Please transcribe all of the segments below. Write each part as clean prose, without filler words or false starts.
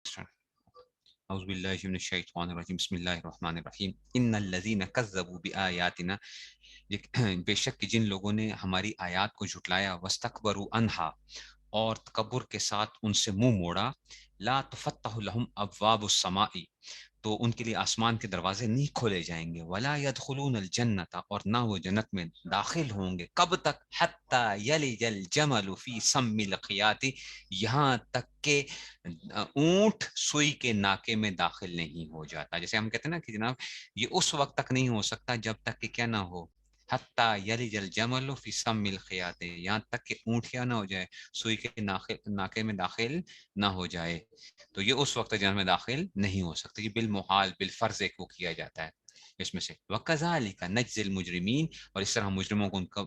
اعوذ باللہ من الشیطان الرجیم بسم اللہ الرحمن الرحیم ان الذین کذبوا بآیاتنا، بے شک کہ جن لوگوں نے ہماری آیات کو جھٹلایا، واستکبروا عنہا اور تکبر کے ساتھ ان سے منہ موڑا، لا تفتح لهم ابواب السماء تو ان کے لیے آسمان کے دروازے نہیں کھولے جائیں گے، ولا يدخلون الجنت اور نہ وہ جنت میں داخل ہوں گے، کب تک؟ حتی یلج الجمل فی سم الخیاط، یہاں تک کہ اونٹ سوئی کے ناکے میں داخل نہیں ہو جاتا۔ جیسے ہم کہتے ہیں نا کہ جناب یہ اس وقت تک نہیں ہو سکتا جب تک کہ کیا نہ ہو، حتی یلج الجمل فی سم الخیاط، یہاں تک کہ اونٹ کیا نہ ہو جائے، سوئی کے ناکے میں داخل نہ ہو جائے، تو یہ اس وقت جنت میں داخل نہیں ہو سکتا۔ یہ بالمحال بالفرض ایک وہ کیا جاتا ہے اس میں سے۔ وَكَذَلِكَ نَجْزِي الْمُجْرِمِينَ، اور اس طرح ہم مجرموں کو ان کا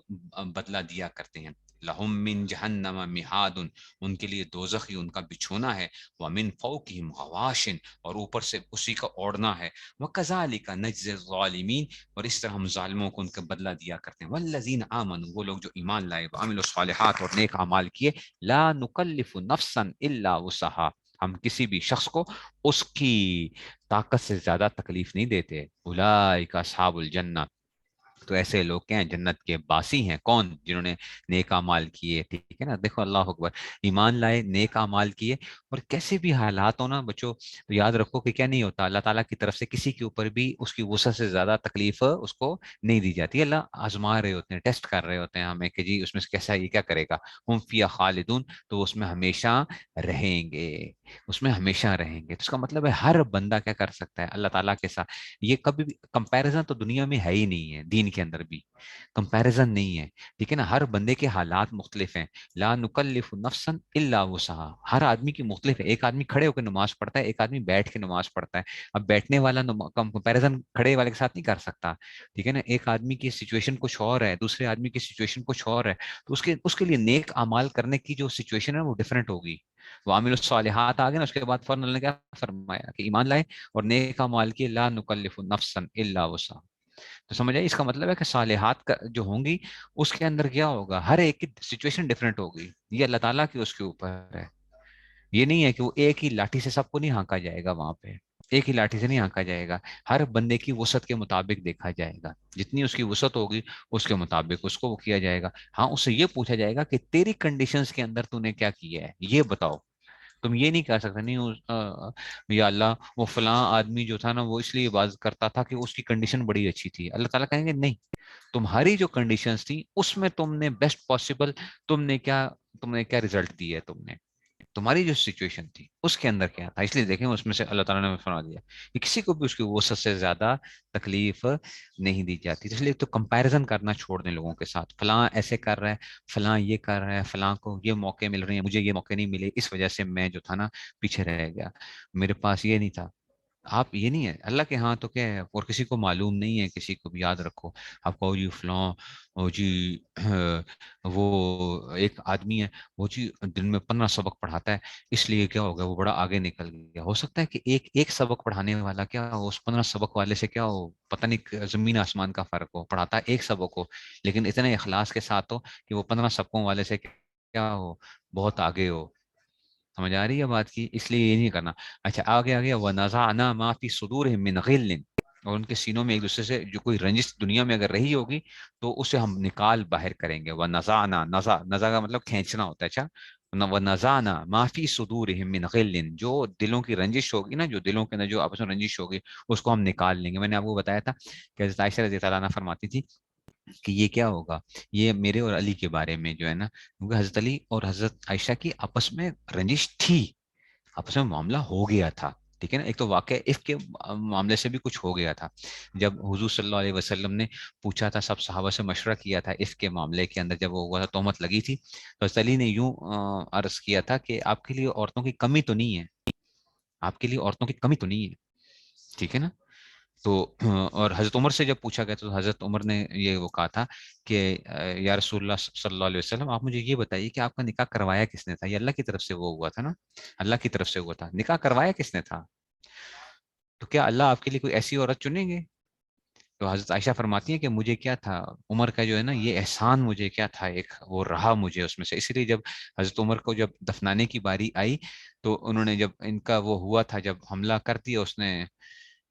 بدلہ دیا کرتے ہیں۔ لَهُم مِّن جَهَنَّمَ مِحَادٌ، ان کے لیے دوزخ ہی ان کا بچھونا ہے، وَمِن فَوْقِهِمْ غَوَاشٍ، اور اوپر سے اسی کا اوڑھنا ہے، وَكَذَلِكَ نَجْزِي الظَّالِمِينَ، اور اس طرح ہم ظالموں کو ان کا بدلہ دیا کرتے ہیں۔ وَالَّذِينَ آمَنُوا، وہ لوگ جو ایمان لائے، وَعَمِلُوا الصَّالِحَاتِ اور نیک اعمال کیے، لَا نُكَلِّفُ نَفْسًا إِلَّا وُسْعَهَا، ہم کسی بھی شخص کو اس کی طاقت سے زیادہ تکلیف نہیں دیتے۔ اولئک اصحاب الجنہ، تو ایسے لوگ کیا ہیں؟ جنت کے باسی ہیں۔ کون؟ جنہوں نے نیک اعمال کیے، ٹھیک ہے نا۔ دیکھو اللہ اکبر، ایمان لائے، نیک اعمال کیے، اور کیسے بھی حالات ہو نا بچوں، تو یاد رکھو کہ کیا نہیں ہوتا، اللہ تعالیٰ کی طرف سے کسی کے اوپر بھی اس کی وسعت سے زیادہ تکلیف اس کو نہیں دی جاتی۔ اللہ آزما رہے ہوتے ہیں، ٹیسٹ کر رہے ہوتے ہیں ہمیں کہ جی اس میں سے کیسا، یہ کیا کرے گا۔ ہم فیہا خالدون، تو اس میں ہمیشہ رہیں گے، اس میں ہمیشہ رہیں گے۔ تو اس کا مطلب ہے ہر بندہ کیا کر سکتا ہے اللہ تعالیٰ کے ساتھ۔ یہ کبھی بھی کمپیریزن تو دنیا میں ہے ہی نہیں ہے، دین کے اندر بھی کمپیریزن نہیں ہے، ٹھیک ہے نا۔ ہر بندے کے حالات مختلف ہیں، لا نکلف نفسا الا وسعها، ہر آدمی کی مختلف ہے۔ ایک آدمی کھڑے ہو کے نماز پڑھتا ہے، ایک آدمی بیٹھ کے نماز پڑھتا ہے۔ اب بیٹھنے والا کمپیریزن کھڑے والے کے ساتھ نہیں کر سکتا، ٹھیک ہے نا۔ ایک آدمی کی سچویشن کچھ اور ہے، دوسرے آدمی کی سچویشن کچھ اور ہے، تو اس کے لیے نیک اعمال کرنے کی جو سچویشن ہے وہ ڈفرینٹ ہوگی۔ وعامل الصالحات آ گئے نا، اس کے بعد فوراً اللہ نے کیا فرمایا کہ ایمان لائے اور نیک اعمال کیے، لا نکلف نفسا الا وسعها۔ تو سمجھ آئی؟ اس کا مطلب ہے کہ صالحات جو ہوں گی اس کے اندر کیا ہوگا، ہر ایک کی سچویشن ڈفرینٹ ہوگی، یہ اللہ تعالیٰ کی اس کے اوپر ہے۔ یہ نہیں ہے کہ وہ ایک ہی لاٹھی سے سب کو نہیں ہانکا جائے گا، وہاں پہ ایک ہی لاٹھی سے نہیں ہانکا جائے گا، ہر بندے کی وسعت کے مطابق دیکھا جائے گا، جتنی اس کی وسعت ہوگی اس کے مطابق اس کو وہ کیا جائے گا۔ ہاں اس سے یہ پوچھا جائے گا کہ تیری کنڈیشنز کے اندر تو نے کیا کیا ہے، یہ بتاؤ۔ تم یہ نہیں کہہ سکتے نہیں یا اللہ وہ فلاں آدمی جو تھا نا وہ اس لیے عبادت کرتا تھا کہ اس کی کنڈیشن بڑی اچھی تھی، اللہ تعالیٰ کہیں گے نہیں، تمہاری جو کنڈیشنز تھی اس میں تم نے بیسٹ پاسبل، تم نے کیا رزلٹ دی ہے، تم نے تمہاری جو سچویشن تھی اس کے اندر کیا تھا۔ اس لیے دیکھیں اس میں سے اللہ تعالیٰ نے فرما دیا کہ کسی کو بھی اس کی وسعت سے زیادہ تکلیف نہیں دی جاتی۔ اس لیے تو کمپیریزن کرنا چھوڑ دیں لوگوں کے ساتھ، فلاں ایسے کر رہا ہے، فلاں یہ کر رہا ہے، فلاں کو یہ موقع مل رہے ہیں، مجھے یہ موقع نہیں ملے، اس وجہ سے میں جو تھا نا پیچھے رہ گیا، میرے پاس یہ نہیں تھا۔ آپ یہ نہیں ہے اللہ کے ہاں تو کیا ہے، اور کسی کو معلوم نہیں ہے، کسی کو بھی یاد رکھو۔ آپ کو جی فلاں او جی وہ ایک آدمی ہے، وہ جی دن میں 15 سبق پڑھاتا ہے، اس لیے کیا ہو گیا وہ بڑا آگے نکل گیا۔ ہو سکتا ہے کہ ایک سبق پڑھانے والا کیا ہو، اس 15 سبق والے سے کیا ہو، پتہ نہیں زمین آسمان کا فرق ہو، پڑھاتا ہے ایک سبق ہو لیکن اتنے اخلاص کے ساتھ ہو کہ وہ 15 سبقوں والے سے کیا ہو، بہت آگے ہو۔ سمجھ آ رہی ہے بات کی؟ اس لیے یہ نہیں کرنا۔ اچھا آگے آگے وَنَزَعْنَا مَا فِي صُدُورِهِم مِّنْ غِلٍّ، اور ان کے سینوں میں ایک دوسرے سے جو کوئی رنجش دنیا میں اگر رہی ہوگی تو اسے ہم نکال باہر کریں گے۔ وَنَزَعْنَا، نزع کا مطلب کھینچنا ہوتا ہے۔ اچھا وَنَزَعْنَا مَا فِي صُدُورِهِم مِّنْ غِلٍّ، جو دلوں کی رنجش ہوگی نا، جو دلوں کے اندر جو آپس میں رنجش ہوگی اس کو ہم نکال لیں گے۔ میں نے آپ کو بتایا تھا کہ حضرت عائشہ رضی اللہ عنہا فرماتی تھی کہ یہ کیا ہوگا، یہ میرے اور علی کے بارے میں جو ہے نا، کیونکہ حضرت علی اور حضرت عائشہ کی آپس میں رنجش تھی، آپس میں معاملہ ہو گیا تھا، ٹھیک ہے نا۔ ایک تو واقعہ عفق کے معاملے سے بھی کچھ ہو گیا تھا، جب حضور صلی اللہ علیہ وسلم نے پوچھا تھا، سب صحابہ سے مشورہ کیا تھا عفق کے معاملے کے اندر، جب وہ ہوا تھا تہمت لگی تھی، تو حضرت علی نے یوں عرض کیا تھا کہ آپ کے لیے عورتوں کی کمی تو نہیں ہے، آپ کے لیے عورتوں کی کمی تو نہیں ہے، ٹھیک ہے نا۔ تو اور حضرت عمر سے جب پوچھا گیا تو حضرت عمر نے یہ وہ کہا تھا کہ یا رسول اللہ صلی اللہ علیہ وسلم، آپ مجھے یہ بتائیے کہ آپ کا نکاح کروایا کس نے تھا، یہ اللہ کی طرف سے وہ ہوا تھا نا، اللہ کی طرف سے ہوا تھا، نکاح کروایا کس نے تھا، تو کیا اللہ آپ کے لیے کوئی ایسی عورت چنیں گے؟ تو حضرت عائشہ فرماتی ہیں کہ مجھے کیا تھا، عمر کا جو ہے نا یہ احسان مجھے کیا تھا، ایک وہ رہا مجھے اس میں سے، اسی لیے جب حضرت عمر کو جب دفنانے کی باری آئی تو انہوں نے، جب ان کا وہ ہوا تھا، جب حملہ کر دیا اس نے،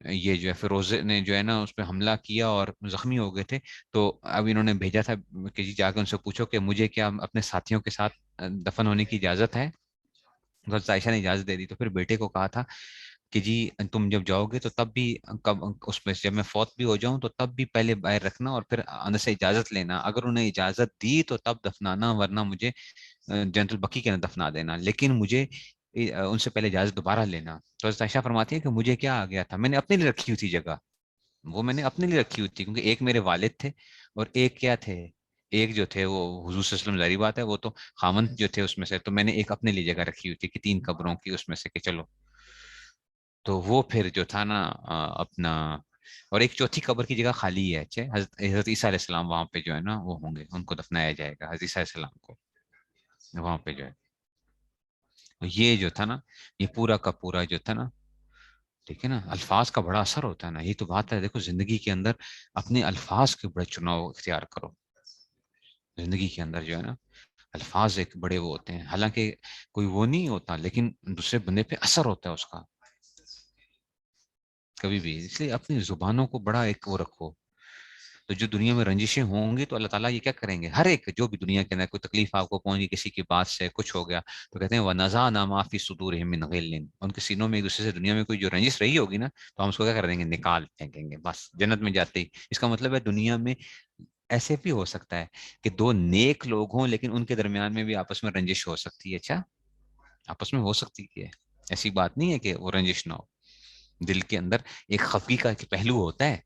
یہ جو ہے فیروز نے جو ہے نا اس پہ حملہ کیا اور زخمی ہو گئے تھے، تو اب انہوں نے بھیجا تھا کہ جی جا کے ان سے پوچھو کہ مجھے کیا اپنے ساتھیوں کے ساتھ دفن ہونے کی اجازت ہے. حضرت عائشہ نے اجازت دے دی. تو پھر بیٹے کو کہا تھا کہ جی تم جب جاؤ گے تو تب بھی، کب اس میں جب میں فوت بھی ہو جاؤں تو تب بھی پہلے باہر رکھنا اور پھر اندر سے اجازت لینا، اگر انہیں اجازت دی تو تب دفنانا، ورنہ مجھے جنت البقیع کے اندر دفنا دینا، لیکن مجھے ان سے پہلے اجازت دوبارہ لینا. تو حضرت عائشہ فرماتی ہے کہ مجھے کیا آ گیا تھا، میں نے اپنے لیے رکھی ہوئی تھی جگہ، وہ میں نے اپنے لیے رکھی ہوئی تھی، کیونکہ ایک میرے والد تھے اور ایک کیا تھے، ایک جو تھے وہ حضور صلی اللہ علیہ وسلم، ظاہری بات ہے وہ تو خاوند جو تھے اس میں سے، تو میں نے ایک اپنے لیے جگہ رکھی ہوئی تھی کہ 3 قبروں کی اس میں سے کہ چلو. تو وہ پھر جو تھا نا اپنا، اور ایک چوتھی قبر کی جگہ خالی ہے، اچھا حضرت عیسیٰ علیہ السلام وہاں پہ جو ہے نا وہ ہوں گے، ان کو دفنایا جائے گا حضرت عیسیٰ علیہ السلام کو وہاں پہ جو ہے. تو یہ جو تھا نا، یہ پورا کا پورا جو تھا نا، ٹھیک ہے نا، الفاظ کا بڑا اثر ہوتا ہے نا، یہ تو بات ہے. دیکھو زندگی کے اندر اپنے الفاظ کے بڑے چناؤ اختیار کرو. زندگی کے اندر جو ہے نا الفاظ ایک بڑے وہ ہوتے ہیں، حالانکہ کوئی وہ نہیں ہوتا، لیکن دوسرے بندے پہ اثر ہوتا ہے اس کا کبھی بھی. اس لیے اپنی زبانوں کو بڑا ایک وہ رکھو. تو جو دنیا میں رنجشیں ہوں گی تو اللہ تعالیٰ یہ کیا کریں گے، ہر ایک جو بھی دنیا کے اندر کوئی تکلیف آپ کو پہنچی کسی کی بات سے کچھ ہو گیا، تو کہتے ہیں وَنَزَعْنَا مَا فِي صُدُورِهِم مِّنْ غِلٍّ، ان کے سینوں میں ایک دوسرے سے دنیا میں کوئی جو رنجش رہی ہوگی نا، تو ہم اس کو کیا کر دیں گے، نکال پھینکیں گے بس جنت میں جاتے ہی. اس کا مطلب ہے دنیا میں ایسے بھی ہو سکتا ہے کہ 2 نیک لوگ ہوں لیکن ان کے درمیان میں بھی آپس میں رنجش ہو سکتی ہے. اچھا آپس میں ہو سکتی ہے، ایسی بات نہیں ہے کہ وہ رنجش نہ ہو. دل کے اندر ایک خفگی کا ایک پہلو ہوتا ہے،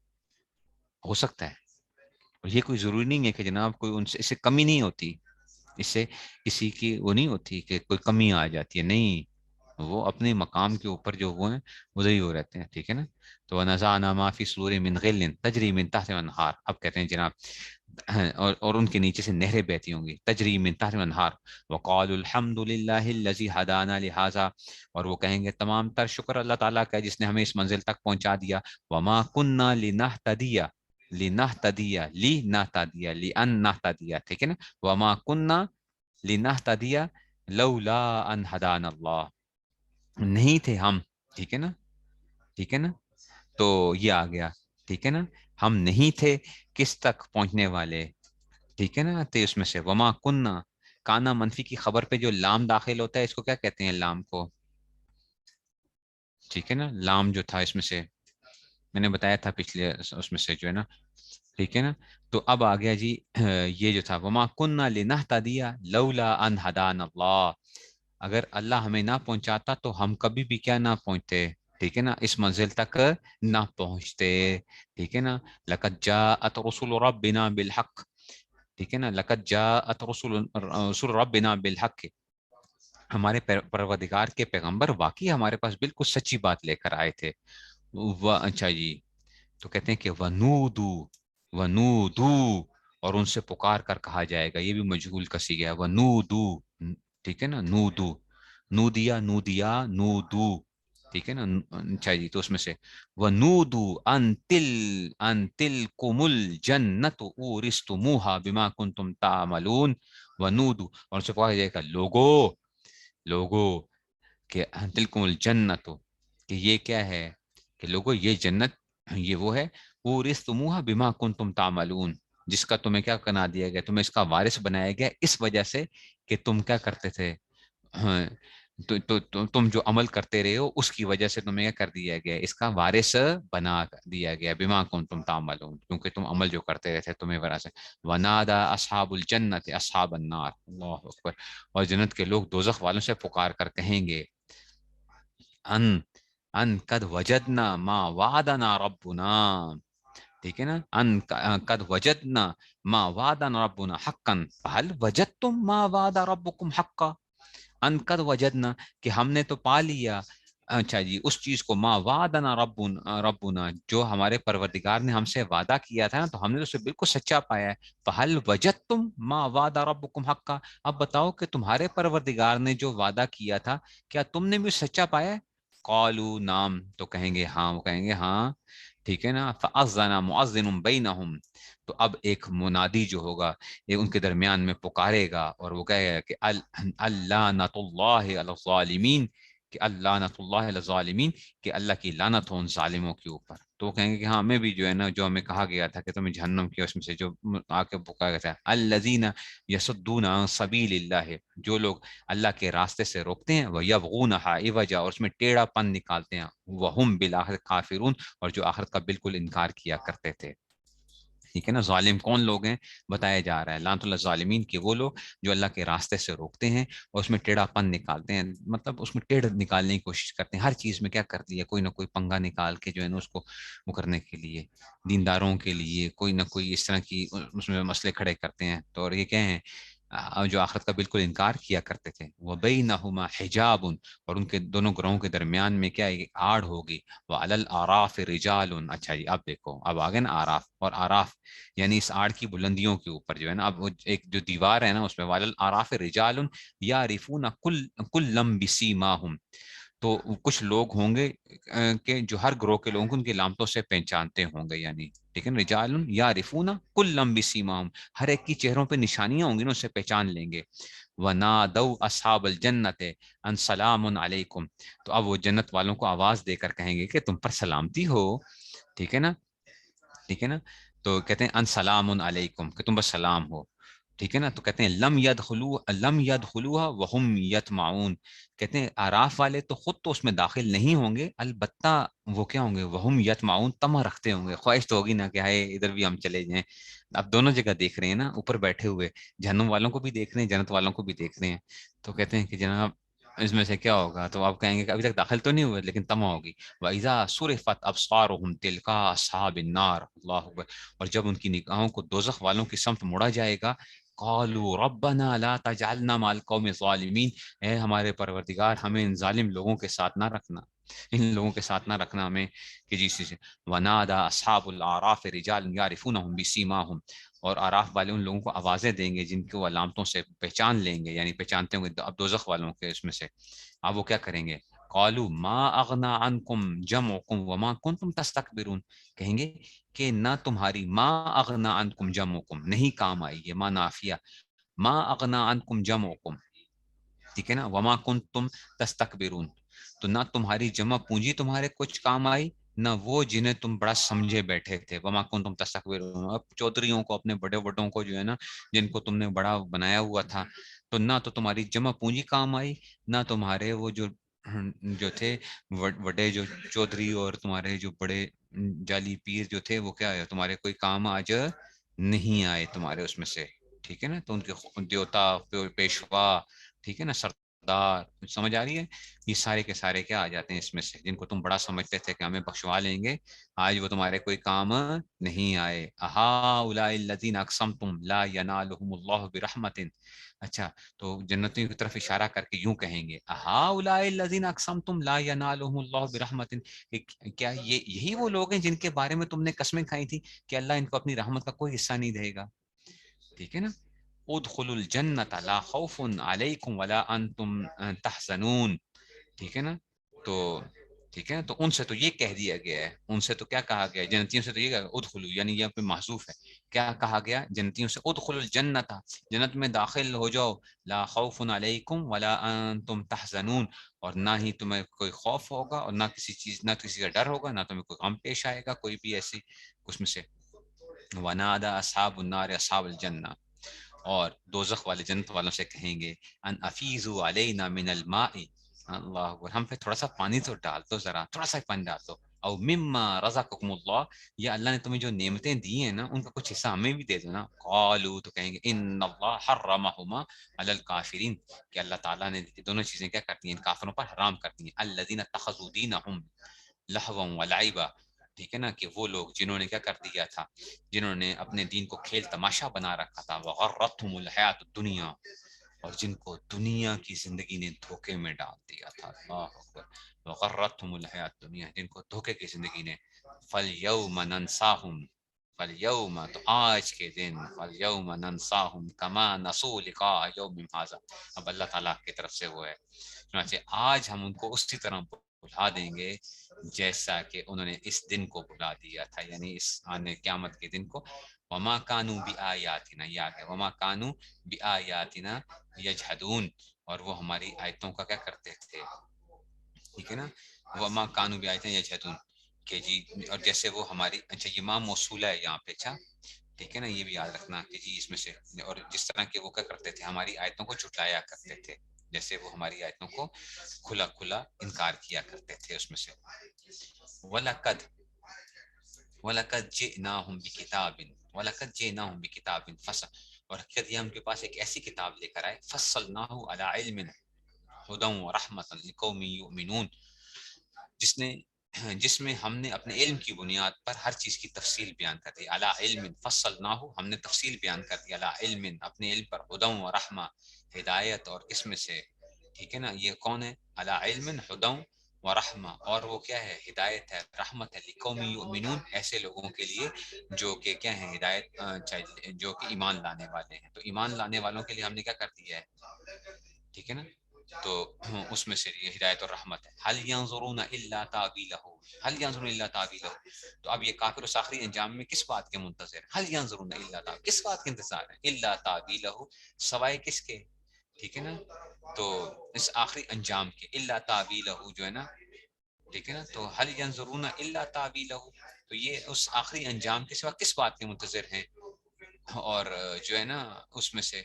ہو سکتا ہے. اور یہ کوئی ضروری نہیں ہے کہ جناب کوئی ان سے، اس سے کمی نہیں ہوتی، اس سے کسی کی وہ نہیں ہوتی کہ کوئی کمی آ جاتی ہے، نہیں، وہ اپنے مقام کے اوپر جو وہ ہیں ادھر ہی وہ رہتے ہیں. ٹھیک ہے نا. تو وَنَزَعْنَا مَا فِي صُدُورِهِم مِّنْ غِلٍّ تَجْرِي مِن تَحْتِهَا الْأَنْهَارُ، اب کہتے ہیں جناب اور ان کے نیچے سے نہریں بہتی ہوں گی، تجری من تحت الانہار. وقالوا الحمد للہ الذی ہدانا لہذا، اور وہ کہیں گے تمام تر شکر اللہ تعالیٰ کا جس نے ہمیں اس منزل تک پہنچا دیا. وما کننا لنہتدی لنہتدی لنہتدی لان نہتدی، ٹھیک ہے نا. وما کننا لنہتدی لولا ان ہدانا اللہ، نہیں تھے ہم، ٹھیک ہے نا، ٹھیک ہے نا. تو یہ آ گیا، ٹھیک ہے نا، ہم نہیں تھے کس تک پہنچنے والے، ٹھیک ہے نا. تو اس میں سے وما کننا، کانا منفی کی خبر پہ جو لام داخل ہوتا ہے اس کو کیا کہتے ہیں، لام کو، ٹھیک ہے نا. لام جو تھا اس میں سے میں نے بتایا تھا پچھلے اس میں سے جو ہے نا، ٹھیک ہے نا. تو اب آ گیا جی یہ جو تھا وما کننا لنہتدی لولا ان ہدانا اللہ، اگر اللہ ہمیں نہ پہنچاتا تو ہم کبھی بھی کیا نہ پہنچتے، ٹھیک ہے نا، اس منزل تک نہ پہنچتے. ٹھیک ہے نا. لقد جاءت رسول ربنا بالحق، ٹھیک ہے نا. لقد جاءت رسول ربنا بالحق، ہمارے پروردگار کے پیغمبر واقعی ہمارے پاس بالکل سچی بات لے کر آئے تھے. اچھا جی. تو کہتے ہیں کہ ونودو، ونودو، اور ان سے پکار کر کہا جائے گا، یہ بھی مجہول کا صیغہ ہے، ونودو، ٹھیک ہے نا. نودو، نودیا، نودیا، نودو، ٹھیک ہے نا. اچھا جی. تو اس میں سے ونودو ان تلکم الجنت اورثتموها بما کنتم تعملون. ونودو، اور ان سے پکارا جائے گا لوگو، لوگو، کہ ان تلکم الجنت، کہ یہ کیا ہے، کہ لوگو یہ جنت، یہ وہ ہے، اورثتموها بما کنتم تعملون، جس کا تمہیں کیا بنا دیا گیا، تمہیں اس کا وارث بنایا گیا اس وجہ سے کہ تم کیا کرتے تھے، ہاں، تم جو عمل کرتے رہے ہو اس کی وجہ سے تمہیں کیا کر دیا گیا، اس کا وارث بنا دیا گیا، بما کنتم تعملون، کیونکہ تم عمل جو کرتے رہے تھے تمہیں وجہ سے. ونادا اصحاب الجنت اصحاب النار، اللہ اکبر، اور جنت کے لوگ دوزخ والوں سے پکار کر کہیں گے ان ان قد وجدنا ما وعدنا ربنا، ٹھیک ہے نا. ان قد وجدنا ما وعدنا ربنا حقا فهل وجدتم ما وعد ربكم حقا. ان قد وجدنا، کہ ہم نے تو پا لیا، اچھا جی، اس چیز کو، ما وعدنا ربنا، جو ہمارے پروردگار نے ہم سے وعدہ کیا تھا نا، تو ہم نے اسے بالکل سچا پایا ہے. فہل وجدتم ما وعد ربکم حقا، اب بتاؤ کہ تمہارے پروردگار نے جو وعدہ کیا تھا کیا تم نے بھی سچا پایا ہے. قالوا نام، تو کہیں گے ہاں، وہ کہیں گے ہاں، ٹھیک ہے نا. فَأَذَّنَ مُؤَذِّنٌ بَيْنَهُمْ, تو اب ایک منادی جو ہوگا یہ ان کے درمیان میں پکارے گا اور وہ کہے گا کہ اللعنۃ اللہ علی الظالمین, کہ اللعنۃ اللہ علی الظالمین, کہ اللہ کی لعنت ہو ان ظالموں کے اوپر. تو وہ کہیں گے کہ ہاں ہمیں بھی جو ہے نا, جو ہمیں کہا گیا تھا کہ تمہیں جہنم کی اس میں سے جو آ کے پکارا گیا تھا, الذین یصدون عن سبیل اللہ, جو لوگ اللہ کے راستے سے روکتے ہیں, وہ یبغونہا عوجا, اور اس میں ٹیڑھا پن نکالتے ہیں, وہم بالآخرۃ کافرون, اور جو آخرت کا بالکل انکار کیا کرتے تھے. ٹھیک ہے نا. ظالم کون لوگ ہیں بتایا جا رہا ہے, لعنت اللہ ظالمین کے وہ لوگ جو اللہ کے راستے سے روکتے ہیں اور اس میں ٹیڑھا پن نکالتے ہیں, مطلب اس میں ٹیڑھ نکالنے کی کوشش کرتے ہیں, ہر چیز میں کیا کرتی ہے کوئی نہ کوئی پنگا نکال کے جو ہے نا اس کو وہ کرنے کے لیے, دینداروں کے لیے کوئی نہ کوئی اس طرح کی اس میں مسئلے کھڑے کرتے ہیں. تو اور یہ کیا ہیں جو آخرت کا بالکل انکار کیا کرتے تھے. وَبَيْنَهُمَا حِجَابٌ, اور ان کے دونوں گروہوں کے درمیان میں کیا ایک آڑ ہوگی. وَعَلَى الْأَعْرَافِ رِجَالٌ, اچھا جی اب دیکھو اب آگے نا آراف, اور آراف یعنی اس آڑ کی بلندیوں کے اوپر جو ہے نا, اب وہ ایک جو دیوار ہے نا اس میں وَعَلَى الْأَعْرَافِ رِجَالٌ يَعْرِفُونَ كُلًّا بِسِيمَاهُمْ, تو کچھ لوگ ہوں گے کہ جو ہر گروہ کے لوگوں کو ان کی علامتوں سے پہچانتے ہوں گے, یعنی ٹھیک ہے نا, رجال یعرفون کلا بسیماہم, ہر ایک کی چہروں پہ نشانیاں ہوں گی نا, اسے پہچان لیں گے. ونادوا اصحاب الجنت ان سلام علیکم, تو اب وہ جنت والوں کو آواز دے کر کہیں گے کہ تم پر سلامتی ہو. ٹھیک ہے نا, ٹھیک ہے نا. تو کہتے ہیں ان سلام علیکم, کہ تم پر سلام ہو. ٹھیک ہے نا. تو کہتے ہیں لم يدخلوها وهم يطمعون, کہتے ہیں آراف والے تو خود تو اس میں داخل نہیں ہوں گے, البتہ وہ کیا ہوں گے, وهم يطمعون, طمع رکھتے ہوں گے, خواہش تو ہوگی نا کہ ہائے ادھر بھی ہم چلے جائیں. اب دونوں جگہ دیکھ رہے ہیں نا, اوپر بیٹھے ہوئے جہنم والوں کو بھی دیکھ رہے ہیں, جنت والوں کو بھی دیکھ رہے ہیں. تو کہتے ہیں کہ جناب اس میں سے کیا ہوگا, تو آپ کہیں گے کہ ابھی تک داخل تو نہیں ہوئے لیکن طمع ہوگی. وَإِذَا صُرِفَتْ أَبْصَارُهُمْ تِلْقَاءَ أَصْحَابِ النَّارِ, اللہ اکبر, اور جب ان کی نگاہوں کو دوزخ والوں کی سمت مڑا جائے گا, قالوا ربنا لا تجعلنا مع القوم الظالمین, اے ہمارے پروردگار ہمیں ان ظالم لوگوں کے ساتھ نہ رکھنا, ان لوگوں کے ساتھ نہ رکھنا ہمیں, کہ جی سے. ونادى اصحاب الاعراف رجال يعرفونهم بسيماهم, اور آراف والے ان لوگوں کو آوازیں دیں گے جن کو علامتوں سے پہچان لیں گے, یعنی پہچانتے ہوں گے اب دوزخ والوں کے اس میں سے. اب وہ کیا کریں گے, قالوا ما اغنى عنكم جمعكم وما كنتم تستكبرون, کہیں گے کہ نہ تمہاری ما اغنى عنكم جمعكم, نہیں کام آئی, یہ ما نافیہ, ما اغنى عنكم جمعكم, ٹھیک ہے نا, وما كنتم تستكبرون, تو نہ تمہاری جمع پونجی تمہارے کچھ کام آئی, نہ وہ جنہیں تم بڑا سمجھے بیٹھے تھے. وما کنتم تستکبرون, اب چودھریوں کو, اپنے بڑے بڑوں کو جو ہے نا, جن کو تم نے بڑا بنایا ہوا تھا, تو نہ تو تمہاری جمع پونجی کام آئی, نہ تمہارے وہ جو تھے بڑے جو چودھری اور تمہارے جو بڑے جعلی پیر جو تھے, وہ کیا ہے تمہارے کوئی کام آج نہیں آئے تمہارے اس میں سے. ٹھیک ہے نا, تو ان کے دیوتا پیشوا, ٹھیک ہے نا, سردار, سمجھ آ رہی ہے, یہ سارے کے سارے کیا آ جاتے ہیں اس میں سے, جن کو تم بڑا سمجھتے تھے کہ ہمیں بخشوا لیں گے, آج وہ تمہارے کوئی کام نہیں آئے. اہؤلاء الذین اقسمتم لا ینالهم اللہ برحمت, اچھا تو جنتیوں کی طرف اشارہ کر کے یوں کہیں گے, اہؤلاء الذین اقسمتم لا ینالهم اللہ برحمت, کیا یہی وہ لوگ ہیں جن کے بارے میں تم نے قسمیں کھائی تھی کہ اللہ ان کو اپنی رحمت کا کوئی حصہ نہیں دے گا. ٹھیک ہے نا, ادخلوا الجنت لا خوف علیکم ولا انتم تحزنون, ٹھیک ہے نا. تو ٹھیک ہے نا, تو ان سے تو یہ کہہ دیا گیا ہے, ان سے تو کیا کہا گیا, جنتیوں سے تو یہ کہا ادخلوا, یعنی یہ پہ محذوف ہے, کیا کہا گیا جنتیوں سے, ادخلوا الجنت, جنت میں داخل ہو جاؤ, لا خوف علیکم ولا انتم تحزنون, اور نہ ہی تمہیں کوئی خوف ہوگا اور نہ کسی چیز, نہ کسی کا ڈر ہوگا, نہ تمہیں کوئی غم پیش آئے گا کوئی بھی ایسی اس میں سے. ونادى اصحاب النار اصحاب الجنہ, اور دوزخ والے جنت والوں سے کہیں گے, ان افیزوا علینا من الماء, اللہ اکبر, ہم پہ تھوڑا سا پانی تو ڈال دو, ذرا تھوڑا سا پانی ڈال دو, او مما رزقکم اللہ, یا اللہ نے تمہیں جو نعمتیں دی ہیں نا ان کا کچھ حصہ ہمیں بھی دے دو نا. قالوا, تو کہیں گے, ان اللہ حرمہما علی الکافرین, کہ اللہ تعالیٰ نے دونوں چیزیں کیا کرتی ہیں, کافروں پر حرام کرتی ہیں. الذین اتخذوا دینہم لہوا ولعبا, ٹھیک ہے نا, کہ وہ لوگ جنہوں نے کیا کر دیا تھا, جنہوں نے اپنے دین کو کھیل تماشا بنا رکھا تھا. وغرتہم الحیات الدنیا, اور جن کو دنیا کی زندگی نے دھوکے میں ڈال دیا تھا. اللہ اکبر, وغرتہم الحیات الدنیا, جن کو دھوکے کی زندگی نے. فالیوم ننساہم, فالیوم, تو آج کے دن, فالیوم ننساہم کما نسوا لقاء یومہم ھذا, اب اللہ تعالیٰ کی طرف سے وہ ہے, چنانچہ آج ہم ان کو اسی طرح بھلا دیں گے جیسا کہ انہوں نے اس دن کو بھلا دیا تھا، یعنی اس آنے قیامت کے دن کو. وما کانوا بآیاتنا، یا کہ وما کانوا بآیاتنا یجحدون، اور وہ ہماری آیتوں کا کیا کرتے تھے، ٹھیک ہے نا. وما کانوا بآیاتنا یجحدون، کہ جی، اور جیسے وہ ہماری، اچھا یہ ماں موصولہ ہے یہاں پہ، اچھا ٹھیک ہے نا، یہ بھی یاد رکھنا کہ جی اس میں سے، اور جس طرح کہ وہ کیا کرتے تھے، ہماری آیتوں کو جھٹلایا کرتے تھے، جیسے وہ ہماری آیتوں کو کھلا کھلا انکار کیا کرتے تھے اس میں سے. وَلَقَدْ وَلَقَدْ جِئْنَاهُمْ بِكِتَابٍ وَلَقَدْ جِئْنَاهُمْ بِكِتَابٍ فَصَلٍ، اور حقیقت یہ ہم کے پاس ایک ایسی کتاب لے کر آئے، فَصَّلْنَاهُ عَلَى عِلْمٍ هُدًى وَرَحْمَةً لِقَوْمٍ يُؤْمِنُونَ، جس نے جس میں ہم نے اپنے علم کی بنیاد پر ہر چیز کی تفصیل بیان کر دی. علی علم فصلناہ، ہم نے تفصیل بیان کر دی، علی علم اپنے علم پر، ہدی و رحمہ ہدایت اور اس میں سے، ٹھیک ہے نا. یہ کون ہے؟ علی علم ہدی و رحمہ، اور وہ کیا ہے؟ ہدایت ہے، رحمت ہے، لقوم یؤمنون، ایسے لوگوں کے لیے جو کہ کیا ہے، ہدایت جو کہ ایمان لانے والے ہیں. تو ایمان لانے والوں کے لیے ہم نے کیا کر دیا ہے، ٹھیک ہے نا. تو اس میں سے یہ ہدایت اور رحمت ہے. حل ينظرون الا تاویلہ، حل ينظرون الا تاویلہ، تو اب یہ کافر اس آخری انجام میں کس بات کے منتظر ہیں؟ حل ينظرون الا تاویلہ، کس بات کے انتظار ہے؟ الا تاویلہ، سوائے کس کے، ٹھیک ہے نا. تو اس آخری انجام کے، الا تاویلہ جو ہے نا، ٹھیک ہے نا. تو حل ينظرون الا تاویلہ، تو یہ اس آخری انجام کے سوا کس بات کے منتظر ہیں؟ اور جو ہے نا اس میں سے،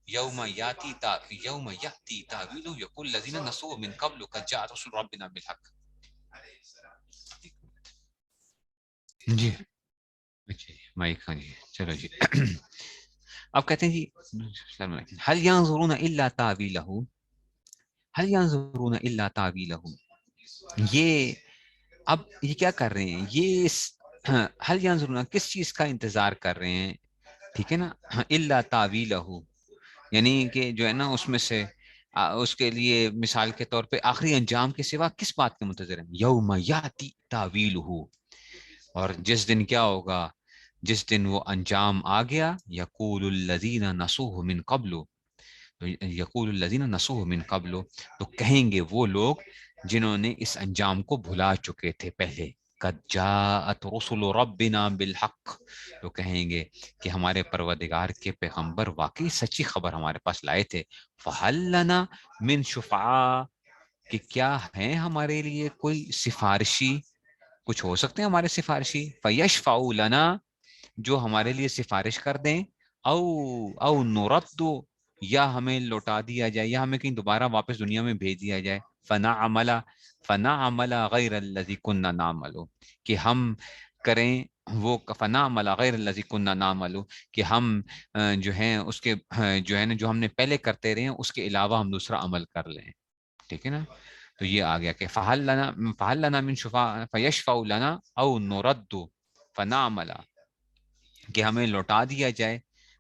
یوم یاتی تاویلہ یقول الذین نسوا من قبل قد جاء رسول ربنا بالحق. جی اچھا مائک، ہاں جی چلو جی. اب کہتے ہیں جی هل ينظرون الا تاویلہ، هل ينظرون الا تاویلہ، یہ اب یہ کیا کر رہے ہیں، یہ حل ينظرون کس چیز کا انتظار کر رہے ہیں، ٹھیک ہے نا. الا تاویلہ، یعنی کہ جو ہے نا اس میں سے اس کے لیے مثال کے طور پہ آخری انجام کے سوا کس بات کے منتظر ہیں؟ یوم یاتی تاویلہ، اور جس دن کیا ہوگا، جس دن وہ انجام آ گیا، یقول الذین نسوہ من قبل، یقول الذین نسوہ من قبل، تو کہیں گے وہ لوگ جنہوں نے اس انجام کو بھلا چکے تھے پہلے، قد جاءت رسل ربنا بالحق، تو کہیں گے کہ ہمارے پروردگار کے پیغمبر واقعی سچی خبر ہمارے پاس لائے تھے. فہل لنا من شفعاء، کہ کیا ہیں ہمارے لیے کوئی سفارشی، کچھ ہو سکتے ہیں ہمارے سفارشی، فیشفعوا لنا، جو ہمارے لیے سفارش کر دیں، او او نرد، یا ہمیں لوٹا دیا جائے، یا ہمیں کہیں دوبارہ واپس دنیا میں بھیج دیا جائے. فنعمل غیر الذی کنا نعمل، کہ ہم کریں وہ، فنعمل غیر الذی کنا نعمل، کہ ہم جو ہیں اس کے جو ہے نا جو ہم نے پہلے کرتے رہے ہیں اس کے علاوہ ہم دوسرا عمل کر لیں، ٹھیک ہے نا. تو یہ آ گیا کہ فہل لنا من شفاء فیشفعوا لنا او نرد فنعمل، کہ ہمیں لوٹا دیا جائے،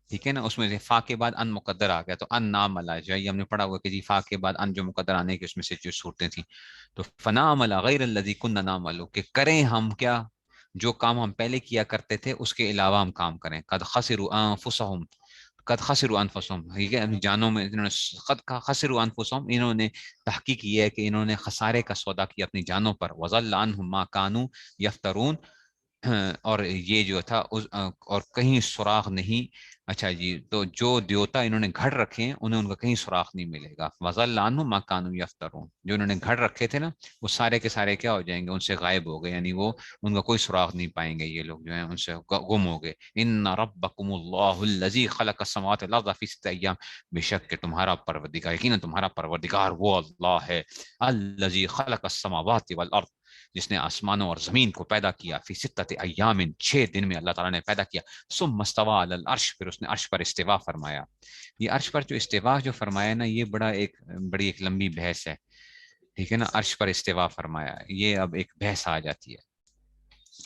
ٹھیک ہے نا. اس میں سے فا کے بعد ان مقدر آ گیا، تو ان نعمل جو ہے یہ ہم نے پڑھا ہوا کہ جی فا کے بعد ان جو مقدر آنے کی اس میں سے جو صورتیں تھیں، تو فنعمل غیر الذی کنا نعمل، کہ کریں ہم کیا، جو کام ہم پہلے کیا کرتے تھے اس کے علاوہ ہم کام کریں. قد خسروا انفسهم، قد خسروا انفسهم، ٹھیک ہے، جانوں میں انہوں نے قد خسروا انفسهم، انہوں نے تحقیق یہ ہے کہ انہوں نے خسارے کا سودا کیا اپنی جانوں پر. وضل عنهم ما كانوا یفترون، اور یہ جو تھا اور کہیں سراغ نہیں. اچھا جی، تو جو دیوتا انہوں نے گھڑ رکھے ہیں انہیں ان کا کہیں سراغ نہیں ملے گا. وضل عنهم ما كانوا يفترون، جو انہوں نے گھڑ رکھے تھے نا وہ سارے کے سارے کیا ہو جائیں گے، ان سے غائب ہو گئے، یعنی وہ ان کا کوئی سراغ نہیں پائیں گے، یہ لوگ جو ہیں ان سے گم ہو گئے. ان ربکم اللہ الذی خلق السماوات والارض فی ستۃ ایام، بے شک کہ تمہارا پروردگار، یقینا تمہارا پروردگار وہ اللہ ہے، الذی خلق السماوات والارض، جس نے آسمانوں اور زمین کو پیدا کیا، فی ستۃ ایام، 6 دن میں اللہ تعالیٰ نے پیدا کیا. ثم استوى علی العرش، پھر اس نے عرش پر استوا فرمایا. یہ عرش پر جو استوا جو فرمایا نا، یہ بڑی ایک لمبی بحث ہے، ٹھیک ہے نا. عرش پر استوا فرمایا، یہ اب ایک بحث آ جاتی ہے.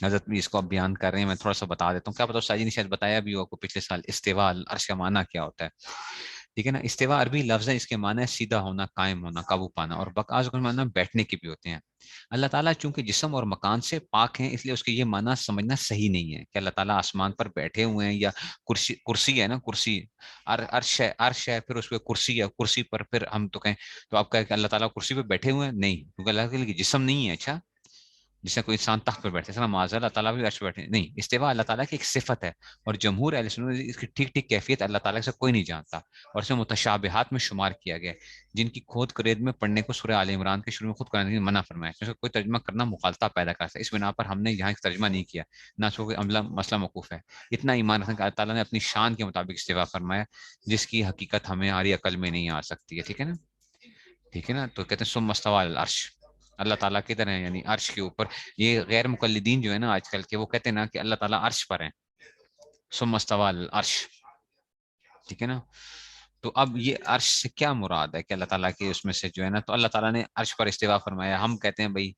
حضرت بھی اس کو اب بیان کر رہے ہیں، میں تھوڑا سا بتا دیتا ہوں، کیا پتا ساجی نے شاید بتایا بھی ہو کو پچھلے سال، استوا عرش کا معنی کیا ہوتا ہے، ٹھیک ہے نا. استوا عربی لفظ ہے، اس کے معنی ہے سیدھا ہونا، قائم ہونا، قابو پانا، اور بعض کا معنی بیٹھنے کے بھی ہوتے ہیں. اللہ تعالیٰ چونکہ جسم اور مکان سے پاک ہیں، اس لیے اس کے یہ معنی سمجھنا صحیح نہیں ہے کہ اللہ تعالیٰ آسمان پر بیٹھے ہوئے ہیں، یا کرسی ہے نا، کرسی عرش ہے، پھر اس پہ کرسی ہے، کرسی پر پھر ہم تو کہیں تو آپ کہیں کہ اللہ تعالیٰ کرسی پہ بیٹھے ہوئے ہیں، نہیں، کیونکہ اللہ کے لیے جسم نہیں ہے. اچھا جیسے کوئی انسان تخت پر بیٹھے ہیں، معاذ اللہ تعالیٰ بھی عرش پر بیٹھے نہیں، استوا اللہ تعالیٰ کی ایک صفت ہے، اور جمہور اہل سنت اس کی ٹھیک ٹھیک کیفیت اللہ تعالیٰ سے کوئی نہیں جانتا، اور اسے متشابہات میں شمار کیا گیا ہے، جن کی کھود کرید میں پڑھنے کو سورہ آل عمران کے شروع میں خود قرآن نے منع فرمایا ہے، کوئی ترجمہ کرنا مغالطہ پیدا کرتا ہے، اس بنا پر ہم نے یہاں ایک ترجمہ نہیں کیا، نہ اس کو کوئی عملہ مسئلہ موقوف ہے، اتنا ایمان رکھنا کہ اللہ تعالیٰ نے اپنی شان کے مطابق استوا فرمایا، جس کی حقیقت ہمیں ہماری عقل میں نہیں آ سکتی ہے، ٹھیک ہے نا، ٹھیک ہے نا، تو کہتے ہیں ثم استوى علی العرش، اللہ تعالیٰ کدھر ہے، یعنی عرش کے اوپر، یہ غیر مقلدین جو ہے نا آج کل کے، وہ کہتے ہیں نا کہ اللہ تعالیٰ عرش پر ہیں، ثم استوى علی العرش، ٹھیک ہے نا، تو اب یہ عرش سے کیا مراد ہے کہ اللہ تعالیٰ کے اس میں سے جو ہے نا، تو اللہ تعالیٰ نے عرش پر استوا فرمایا، ہم کہتے ہیں بھائی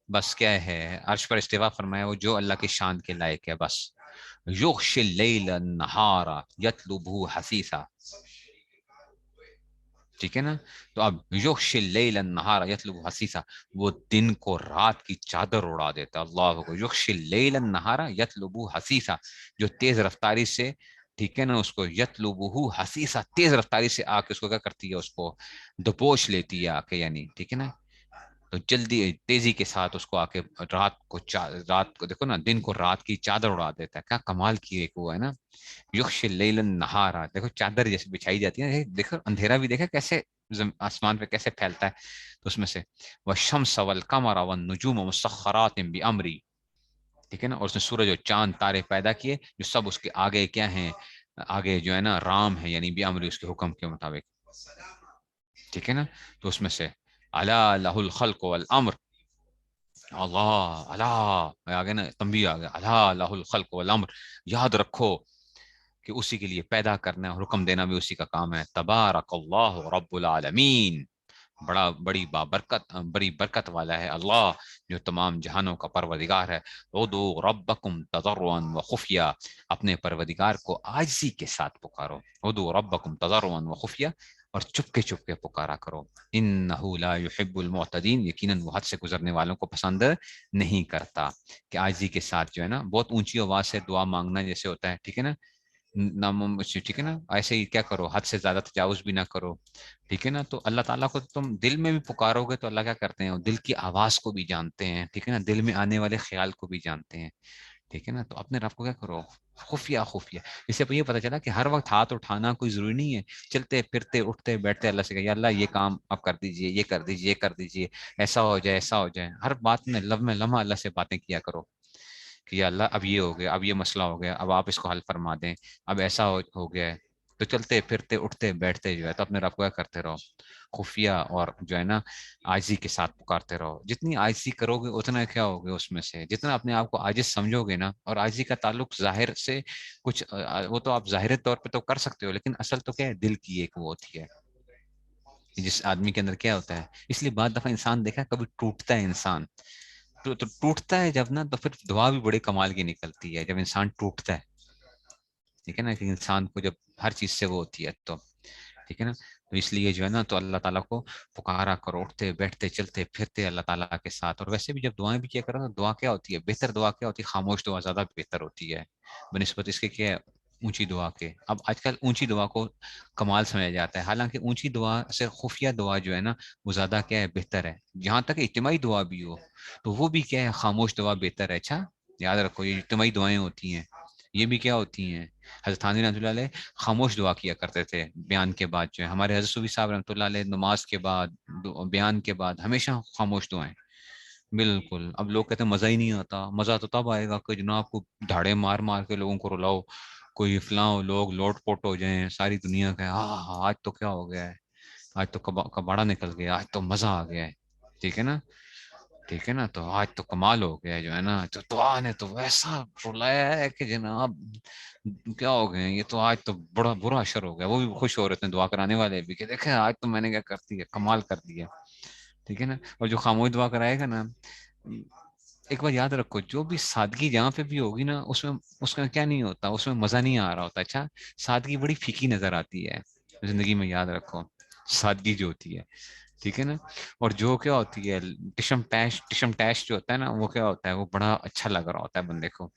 بس کیا ہے، عرش پر استوا فرمایا وہ جو اللہ کی شان کے لائق ہے بس، یغشی اللیل النہار یطلبہ حثیثا، ٹھیک ہے نا، تو اب یغشی اللیل النہار یطلبہ حثیثا، وہ دن کو رات کی چادر اڑا دیتا ہے، اللہ کو یغشی اللیل النہار یطلبہ حثیثا، جو تیز رفتاری سے، ٹھیک ہے نا، اس کو یطلبہ حثیثا، تیز رفتاری سے آ کے اس کو کیا کرتی ہے، اس کو دبوچ لیتی ہے آ کے، یعنی ٹھیک ہے نا، تو جلدی تیزی کے ساتھ اس کو آ کے رات کو دیکھو نا، دن کو رات کی چادر اڑا دیتا ہے، کیا کمال کی ایک وہ ہے نا، یغشی اللیل النہارا، دیکھو چادر جیسے بچھائی جاتی ہے، دیکھو اندھیرا بھی دیکھا کیسے آسمان پہ کیسے پھیلتا ہے، تو اس میں سے والشمس والقمر والنجوم مسخرات بامری، ٹھیک ہے نا، اور اس نے سورج اور چاند تارے پیدا کیے جو سب اس کے آگے کیا ہیں، آگے جو ہے نا رام ہے، یعنی بامری، اس کے حکم کے مطابق، ٹھیک ہے نا، تو اس میں سے الا لہ الخلق والامر، اللہ اللہ آگے نا تنبیہ آ گیا، اللہ لہ الخلق والامر، یاد رکھو کہ اسی کے لیے پیدا کرنا ہے اور حکم دینا بھی اسی کا کام ہے، تبارک اللہ رب العالمین، بڑی برکت والا ہے اللہ جو تمام جہانوں کا پروردگار ہے، ادعو ربکم تضرعا وخفیہ، اپنے پروردگار کو عاجزی کے ساتھ پکارو، ادعو ربکم تضرعا وخفیہ، اور چپ کے پکارا کرو، انہ لا یحب المعتدین، یقیناً وہ حد سے گزرنے والوں کو پسند نہیں کرتا، کہ عاجزی کے ساتھ جو ہے نا، بہت اونچی آواز سے دعا مانگنا جیسے ہوتا ہے، ٹھیک ہے نا، ٹھیک ہے نا، ایسے ہی کیا کرو، حد سے زیادہ تجاوز بھی نہ کرو، ٹھیک ہے نا، تو اللہ تعالیٰ کو تم دل میں بھی پکارو گے تو اللہ کیا کرتے ہیں، دل کی آواز کو بھی جانتے ہیں، ٹھیک ہے نا، دل میں آنے والے خیال کو بھی جانتے ہیں، ٹھیک ہے نا، تو اپنے رب کو کیا کرو، خفیہ خفیہ، اس سے یہ پتا چلا کہ ہر وقت ہاتھ اٹھانا کوئی ضروری نہیں ہے، چلتے پھرتے اٹھتے بیٹھتے اللہ سے کہ یا اللہ یہ کام آپ کر دیجئے، یہ کر دیجئے، یہ کر دیجئے، ایسا ہو جائے ایسا ہو جائے، ہر بات میں لمحہ اللہ سے باتیں کیا کرو، کہ یا اللہ اب یہ ہو گیا، اب یہ مسئلہ ہو گیا، اب آپ اس کو حل فرما دیں، اب ایسا ہو گیا ہے، تو چلتے پھرتے اٹھتے بیٹھتے جو ہے تو اپنے رب کو کیا کرتے رہو، خفیہ اور جو ہے نا عاجزی کے ساتھ پکارتے رہو، جتنی عاجزی کرو گے اتنا کیا ہوگے، اس میں سے جتنا اپنے آپ کو عاجز سمجھو گے نا، اور عاجزی کا تعلق ظاہر سے کچھ وہ تو آپ ظاہر طور پہ تو کر سکتے ہو، لیکن اصل تو کیا ہے، دل کی ایک وہ ہوتی ہے، جس آدمی کے اندر کیا ہوتا ہے، اس لیے بعض دفعہ انسان دیکھا کبھی ٹوٹتا ہے انسان، تو ٹوٹتا ہے جب نا، تو پھر دعا بھی بڑے کمال کی نکلتی ہے جب انسان ٹوٹتا ہے، ٹھیک ہے نا، کہ انسان کو جب ہر چیز سے وہ ہوتی ہے تو، ٹھیک ہے نا، تو اس لیے جو ہے نا، تو اللہ تعالیٰ کو پکارا کرو، اٹھتے بیٹھتے چلتے پھرتے اللہ تعالیٰ کے ساتھ، اور ویسے بھی جب دعائیں بھی کیا کرو، دعا کیا ہوتی ہے، بہتر دعا کیا ہوتی ہے، خاموش دعا زیادہ بہتر ہوتی ہے بنسبت اس کے کیا ہے، اونچی دعا کے، اب آج کل اونچی دعا کو کمال سمجھا جاتا ہے، حالانکہ اونچی دعا سے خفیہ دعا جو ہے نا وہ زیادہ کیا ہے، بہتر ہے، جہاں تک اجتماعی دعا بھی ہو تو وہ بھی کیا ہے، خاموش دعا بہتر ہے، اچھا یاد رکھو یہ اجتماعی دعائیں ہوتی ہیں، یہ بھی کیا ہوتی ہیں، حضرت تھانوی رحمۃ اللہ علیہ خاموش دعا کیا کرتے تھے بیان کے بعد، جو ہے ہمارے حضرت صوفی صاحب رحمۃ اللہ علیہ نماز کے بعد، بیان کے بعد ہمیشہ خاموش دعائیں، بالکل، اب لوگ کہتے ہیں مزہ ہی نہیں آتا، مزہ تو تب آئے گا کہ جناب کو دھاڑے مار مار کے لوگوں کو رلاؤ، کوئی فلاں لوگ لوٹ پوٹ ہو جائیں، ساری دنیا کا آج تو کیا ہو گیا ہے، آج تو کباڑا نکل گیا، آج تو مزہ آ گیا ہے، ٹھیک ہے نا، ٹھیک ہے نا، تو آج تو کمال ہو گیا جو ہے نا، تو دعا نے تو ویسا رلایا ہے کہ جناب کیا ہو گئے، یہ تو آج تو بڑا برا اثر ہو گیا، وہ بھی خوش ہو رہے تھے دعا کرانے والے بھی کہ دیکھیں آج تو میں نے کیا کر دیا، کمال کر دیا، ٹھیک ہے نا، اور جو خاموش دعا کرائے گا نا، ایک بار یاد رکھو، جو بھی سادگی جہاں پہ بھی ہوگی نا، اس میں کیا نہیں ہوتا، اس میں مزہ نہیں آ رہا ہوتا، اچھا سادگی بڑی پھیکی نظر آتی ہے زندگی میں، یاد رکھو سادگی جو ہوتی ہے، ٹھیک ہے نا، اور جو کیا ہوتی ہے ٹشم ٹیش جو ہوتا ہے نا، وہ کیا ہوتا ہے، وہ بڑا اچھا لگ رہا ہوتا ہے بندے کو،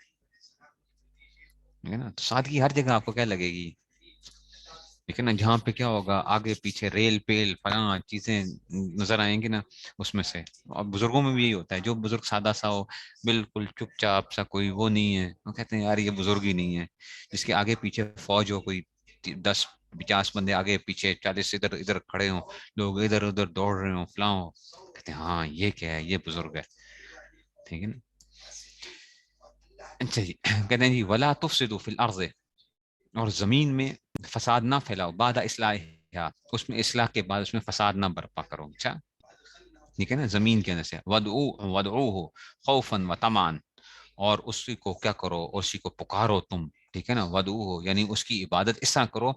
ٹھیک ہے نا، تو سادگی ہر جگہ آپ کو کیا لگے گی، ٹھیک ہے نا, جہاں پہ کیا ہوگا آگے پیچھے ریل پیل فلاں چیزیں نظر آئیں گی نا اس میں سے. اور بزرگوں میں بھی یہی ہوتا ہے, جو بزرگ سادہ سا ہو, بالکل چپ چاپ سا, کوئی وہ نہیں ہے, وہ کہتے ہیں یار یہ بزرگ ہی نہیں ہے. جس کے آگے پیچھے فوج ہو, کوئی 10-50 بندے آگے پیچھے, 40 ادھر ادھر کھڑے ہوں, لوگ ادھر ادھر دوڑ رہے ہوں, فلاں ہو, کہتے ہیں ہاں یہ کیا ہے, یہ بزرگ ہے. ٹھیک ہے نا. اچھا جی, کہتے ہیں جی ولا تفسدوا فی الارض, اور زمین میں فساد نہ پھیلاؤ, بعد اصلاحها, اس میں اصلاح کے بعد اس میں فساد نہ برپا کرو. اچھا ٹھیک ہے نا, زمین کے اندر سے ودعوه خوفا وطمعا, اور اسی کو کیا کرو, اسی کو پکارو تم. ٹھیک ہے نا, ودعوه یعنی اس کی عبادت اس طرح کرو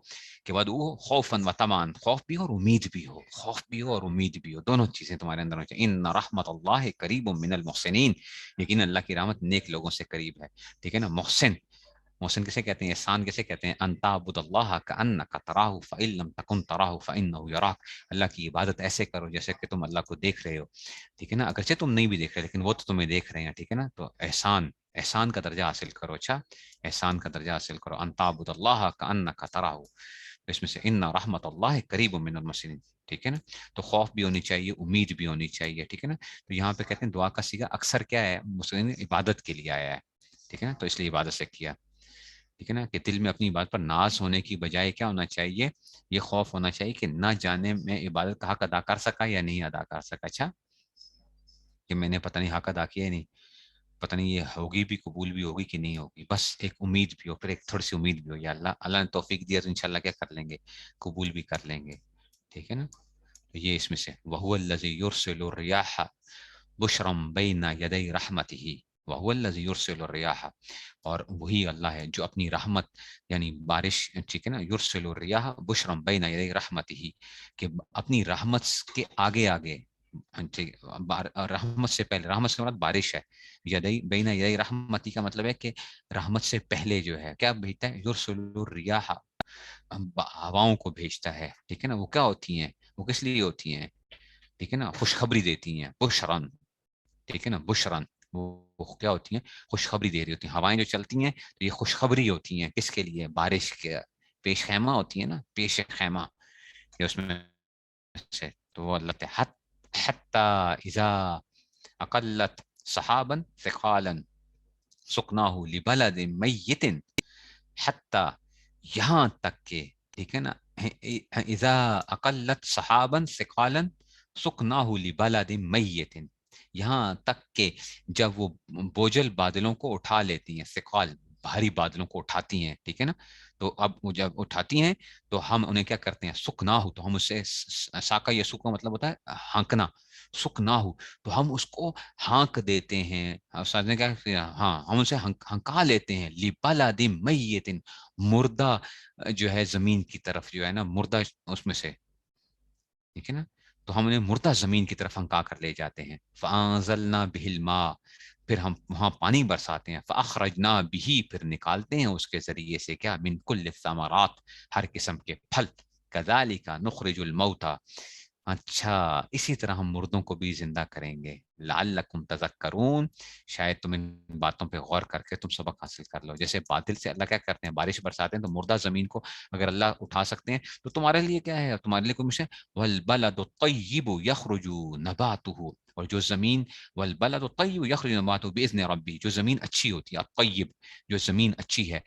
کہ ودعوه خوفا وطمعا, خوف بھی ہو اور امید بھی ہو, خوف بھی ہو اور امید بھی ہو, دونوں چیزیں تمہارے اندر ہو. ان رحمت اللہ قریب من المحسنین, یقین اللہ کی رحمت نیک لوگوں سے قریب ہے. ٹھیک ہے نا. محسن, محسن کسے کہتے ہیں, احسان کسے کہتے ہیں, ان تعبد اللہ کانک تراہ فان لم تکن تراہ فانہ یراک, اللہ کی عبادت ایسے کرو جیسے کہ تم اللہ کو دیکھ رہے ہو. ٹھیک ہے نا, اگرچہ تم نہیں بھی دیکھ رہے لیکن وہ تو تمہیں دیکھ رہے ہیں. ٹھیک ہے نا, تو احسان, احسان کا درجہ حاصل کرو. اچھا, احسان کا درجہ حاصل کرو, ان تعبد اللہ کانک تراہ, اس میں سے ان رحمت اللہ قریب من المحسنین. ٹھیک ہے نا, تو خوف بھی ہونی چاہیے, امید بھی ہونی چاہیے. ٹھیک ہے نا, تو یہاں پہ کہتے ہیں دعا کا صیغہ اکثر کیا ہے, مسلم عبادت کے لیے آیا ہے. ٹھیک ہے نا, تو اس لیے عبادت سے کیا. ٹھیک ہے نا, کہ دل میں اپنی بات پر ناز ہونے کی بجائے کیا ہونا چاہیے, یہ خوف ہونا چاہیے کہ نہ جانے میں عبادت کا حق ادا کر سکا یا نہیں ادا کر سکا. اچھا, کہ میں نے پتہ نہیں حق ادا کیا نہیں, پتہ نہیں یہ ہوگی بھی, قبول بھی ہوگی کہ نہیں ہوگی, بس ایک امید بھی ہو, پھر ایک تھوڑی سی امید بھی ہو, یا اللہ, اللہ نے توفیق دیا تو انشاءاللہ کیا کر لیں گے, قبول بھی کر لیں گے. ٹھیک ہے نا, تو یہ اس میں سے وَهُوَ الَّذِي يُرْسِلُ الرِّيَاحَ بُشْرًا بَيْنَ يَدَيْ رَحْمَتِهِ وَهُوَ الَّذِي يُرْسِلُ الرِّيَاحَ, اور وہی اللہ ہے جو اپنی رحمت یعنی بارش, ٹھیک ہے نا, یرسل الرياح بشرا بین یدی رحمتہ, کہ اپنی رحمت کے آگے آگے, رحمت سے پہلے, رحمت سے مراد بارش ہے, یدی بین یدی رحمتی کا مطلب ہے کہ رحمت سے پہلے جو ہے کیا بھیجتا ہے, یرسل الرياح, ہواؤں کو بھیجتا ہے. ٹھیک ہے نا, وہ کیا ہوتی ہیں, وہ کس لیے ہوتی ہیں, ٹھیک ہے نا, خوشخبری دیتی ہیں, بشرن. ٹھیک ہے نا, بشرن, وہ کیا ہوتی ہیں, خوشخبری دے رہی ہوتی ہیں. ہوائیں جو چلتی ہیں تو یہ خوشخبری ہوتی ہیں, کس کے لیے, بارش کے, پیش خیمہ ہوتی ہے نا, پیش خیمہ, یہ اس میں سے, تو وہ اللہ حتی اذا اقلت صحابا ثقالا سقناہ لبلد میت, حتی یہاں تک کہ, ٹھیک ہے نا, اذا اقلت صحابا ثقالا سقناہ لبلد میت, یہاں تک کہ جب وہ بوجھل بادلوں کو اٹھا لیتی ہیں, ثقال بھاری بادلوں کو اٹھاتی ہیں. ٹھیک ہے نا, تو اب وہ جب اٹھاتی ہیں تو ہم انہیں کیا کرتے ہیں, سکنا ہو, تو ہم اسے ساکا یا سکا مطلب ہوتا ہے ہانکنا, سکنا ہو, تو ہم اس کو ہانک دیتے ہیں. استاد نے کیا کیا, ہاں ہم اسے ہنکا لیتے ہیں, لبلد میت, مردہ جو ہے زمین کی طرف, جو ہے نا مردہ اس میں سے. ٹھیک ہے نا, تو ہم انہیں مردہ زمین کی طرف ہنکا کر لے جاتے ہیں. فَأَنزَلْنَا بِهِ الْمَاءَ, پھر ہم وہاں پانی برساتے ہیں. فَأَخْرَجْنَا بِهِ, پھر نکالتے ہیں اس کے ذریعے سے کیا, مِن كُلِّ الثَّمَرَاتِ, ہر قسم کے پھل. كَذَلِكَ نُخْرِجُ الْمَوْتَى, اچھا اسی طرح ہم مردوں کو بھی زندہ کریں گے. لعلکم تذکرون, شاید تم ان باتوں پہ غور کر کے تم سبق حاصل کر لو. جیسے بادل سے اللہ کیا کرتے ہیں, بارش برساتے ہیں, تو مردہ زمین کو اگر اللہ اٹھا سکتے ہیں تو تمہارے لیے کیا ہے, تمہارے لیے کوئی مشکل. والبلد الطیب یخرج نباته, اور جو زمین, والبلد الطیب یخرج نباته باذن ربی, جو زمین اچھی ہوتی ہے, الطیب جو زمین اچھی ہے,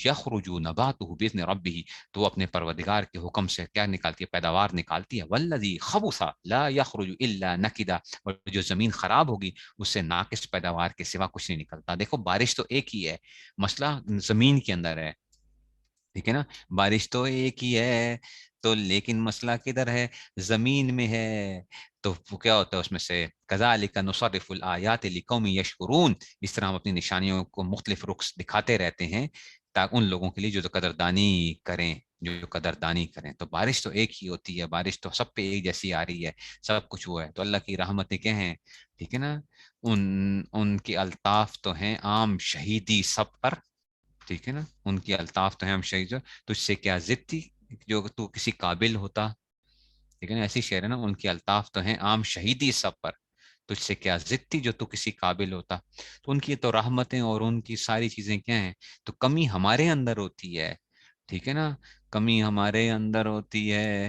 یخرج نباته باذن ربی, تو وہ اپنے پروردگار کے حکم سے کیا نکالتی ہے, پیداوار نکالتی ہے. والذی خبث لا یخرج الا نکدا, اور جو زمین خراب ہوگی اس سے ناقص پیداوار کے سوا کچھ نہیں نکلتا. دیکھو بارش تو ایک ہی ہے, مسئلہ زمین کے اندر ہے. ٹھیک ہے نا, بارش تو ایک ہی ہے, تو لیکن مسئلہ کدھر ہے, زمین میں ہے. تو وہ کیا ہوتا ہے اس میں سے, کذالک نصرف الآیات لقوم یشکرون, اس طرح ہم اپنی نشانیوں کو مختلف رخ دکھاتے رہتے ہیں تاکہ ان لوگوں کے لیے جو قدردانی کریں, جو قدردانی کریں. تو بارش تو ایک ہی ہوتی ہے, بارش تو سب پہ ایک جیسی آ رہی ہے, سب کچھ وہ ہے. تو اللہ کی رحمتیں کیا ہیں, ٹھیک ہے نا, ان کی الطاف تو ہیں عام شہیدی سب پر. ٹھیک ہے نا, ان کی الطاف تو ہیں ہم شہید, تجھ سے کیا ضد تھی جو تو کسی قابل ہوتا. ٹھیک ہے نا, ایسی شعر ہے نا, ان کی الطاف تو ہیں عام شہیدی سب پر, تجھ سے کیا ضد تھی جو تو کسی قابل ہوتا. تو ان کی تو رحمتیں اور ان کی ساری چیزیں کیا ہیں, تو کمی ہمارے اندر ہوتی ہے. ٹھیک ہے نا, کمی ہمارے اندر ہوتی ہے،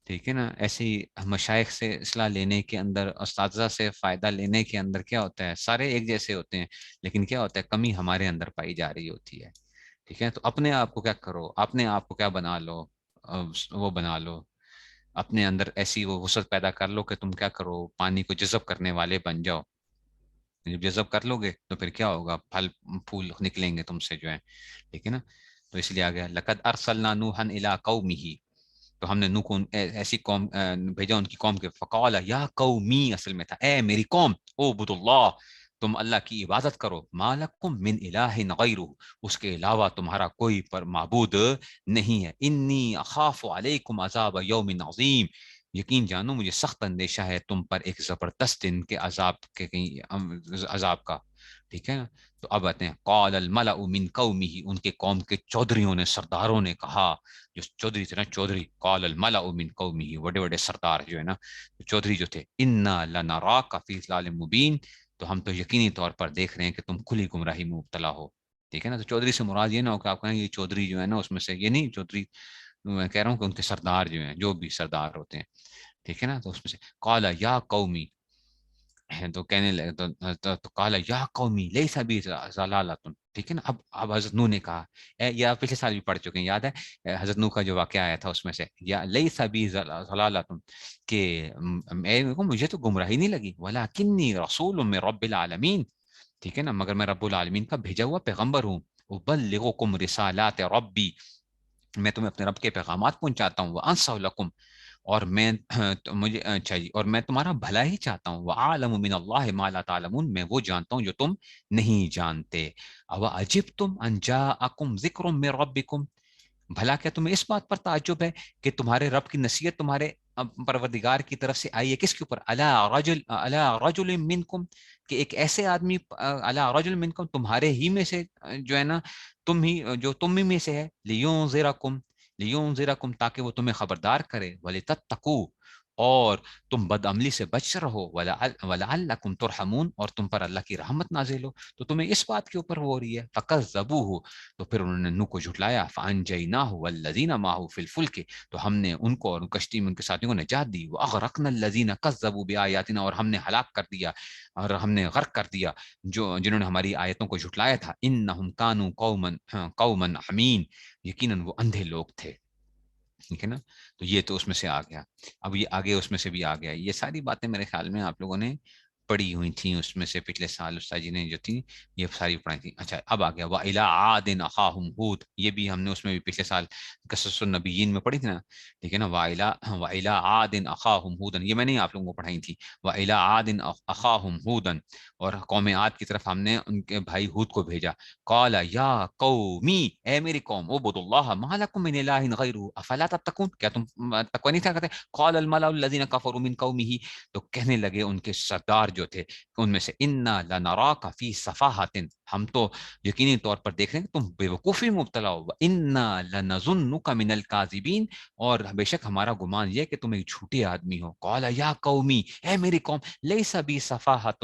ٹھیک ہے نا. ایسی مشائخ سے اصلاح لینے کے اندر، اساتذہ سے فائدہ لینے کے اندر کیا ہوتا ہے، سارے ایک جیسے ہوتے ہیں، لیکن کیا ہوتا ہے، کمی ہمارے اندر پائی جا رہی ہوتی ہے. ٹھیک ہے، تو اپنے آپ کو کیا کرو، اپنے آپ کو کیا بنا لو، وہ بنا لو اپنے اندر ایسی وہ وسعت پیدا کر لو کہ تم کیا کرو، پانی کو جذب کرنے والے بن جاؤ. جب جذب کر لو گے تو پھر کیا ہوگا، پھل پھول نکلیں گے تم سے جو ہے. ٹھیک ہے نا. تو اس لیے آ گیا لقد ارسلنا نوحا الی قومه، تو ہم نے نوح کو ایسی قوم بھیجا ان کی قوم کے، فقال یا قومی، اصل میں تھا اے میری قوم، اعبد اللہ، تم اللہ کی عبادت کرو، ما لکم من الہ غیرہ، اس کے علاوہ تمہارا کوئی پر معبود نہیں ہے، انی اخاف علیکم عذاب یوم عظیم، یقین جانو مجھے سخت اندیشہ ہے تم پر ایک زبردست دن کے عذاب کے، کہیں عذاب کا. ٹھیک ہے نا. تو اب آتے ہیں، قال الملأ من قومه، ان کے قوم کے چودھریوں نے، سرداروں نے کہا، جو چودھری تھے نا، چودھری، قال الملأ من قومه، بڑے بڑے سردار جو ہے نا، چودھری جو تھے، انا لنراک فی ضلال مبین، تو ہم تو یقینی طور پر دیکھ رہے ہیں کہ تم کھلی گمراہی میں مبتلا ہو. ٹھیک ہے نا. تو چودھری سے مراد یہ نہ ہو کہ آپ کہیں یہ چودھری جو ہے نا اس میں سے، یہ نہیں چودھری، میں کہہ رہا ہوں کہ ان کے سردار جو ہیں، جو بھی سردار ہوتے ہیں. ٹھیک ہے نا. تو اس میں سے قال یا قومی، تو کہنے لگے تو قال یا قومی لیس بی ضلالۃ. ٹھیک ہے نا. اب حضرت نوح نے کہا، یہ آپ پچھلے سال بھی پڑھ چکے ہیں، یاد ہے حضرت نوح کا جو واقعہ آیا تھا اس میں سے، یا لیس بی ضلالۃ، کہ مجھے تو گمراہی نہیں لگی، ولکنی رسول من رب العالمین، ٹھیک ہے نا، مگر میں رب العالمین کا بھیجا ہوا پیغمبر ہوں، ابلغکم رسالات ربی، میں تمہیں اپنے رب کے پیغامات پہنچاتا ہوں، وانصح لکم، اور میں مجھے اچھا جی، اور میں تمہارا بھلا ہی چاہتا ہوں، وعالم من اللہ ما لا تعلمون، میں وہ جانتا ہوں جو تم نہیں جانتے. او عجبتم ان جاءکم ذکر من ربکم، بھلا کیا تمہیں اس بات پر تعجب ہے کہ تمہارے رب کی نصیحت تمہارے پروردگار کی طرف سے آئی ہے، کس کے اوپر، علی رجل منکم، کہ ایک ایسے آدمی، علی رجل منکم، تمہارے ہی میں سے جو ہے نا، تم ہی جو تم ہی میں سے ہے، لیونذرکم تاکہ وہ تمہیں خبردار کرے، ولتتقوا، اور تم بد عملی سے بچ رہو، ولعلکم ترحمون، اور تم پر اللہ کی رحمت نازل ہو، تو تمہیں اس بات کے اوپر وہ ہو رہی ہے. فکذبوہ، تو پھر انہوں نے نوح کو جھٹلایا، فانجیناہ والذین معہ فی الفلک، تو ہم نے ان کو اور کشتی میں ان کے ساتھیوں کو نجات دی، واغرقنا الذین کذبوا بآیاتنا، اور ہم نے ہلاک کر دیا اور ہم نے غرق کر دیا جنہوں نے ہماری آیتوں کو جھٹلایا تھا. انہم کانوا قوما عمین، یقیناً وہ اندھے لوگ تھے. ٹھیک ہے نا. تو یہ تو اس میں سے آ گیا. اب یہ آگے اس میں سے بھی آ گیا. یہ ساری باتیں میرے خیال میں آپ لوگوں نے پڑھی ہوئی تھیں اس میں سے، پچھلے سال استاد جی نے جو تھی یہ ساری پڑھائی تھی. اچھا اب آ گیا وَإِلَىٰ عَادٍ أَخَاهُمْ هُودٍ، یہ بھی ہم نے اس میں بھی پچھلے سال قصص النبیین میں پڑھی تھی نا. ٹھیک ہے نا. وَإِلَىٰ عَادٍ أَخَاهُمْ هُودًا، یہ میں نے آپ لوگوں کو پڑھائی تھی. وَإِلَىٰ عَادٍ أَخَاهُمْ هُودًا، اور قوم عاد کی طرف ہم نے ان کے بھائی ہود کو بھیجا. قال یا قومی، اے میری قوم، اعبدوا اللہ ما لکم من الہ غیرہ افلا تتقون، کیا تم تقوی نہیں کرتے. قال الملأ الذین کفروا من قومہ، تو کہنے لگے ان کے سردار جو تھے ان میں سے، انا لنراک فی صفاحۃ، ہم تو یقینی طور پر دیکھ رہے ہیں کہ تم بے وقوفی میں مبتلا ہو، انا لنظنک من الکاذبین، اور بے شک ہمارا گمان یہ کہ تم ایک جھوٹے آدمی ہو. قال یا قومی، اے میری قوم، لیس بی صفاحۃ،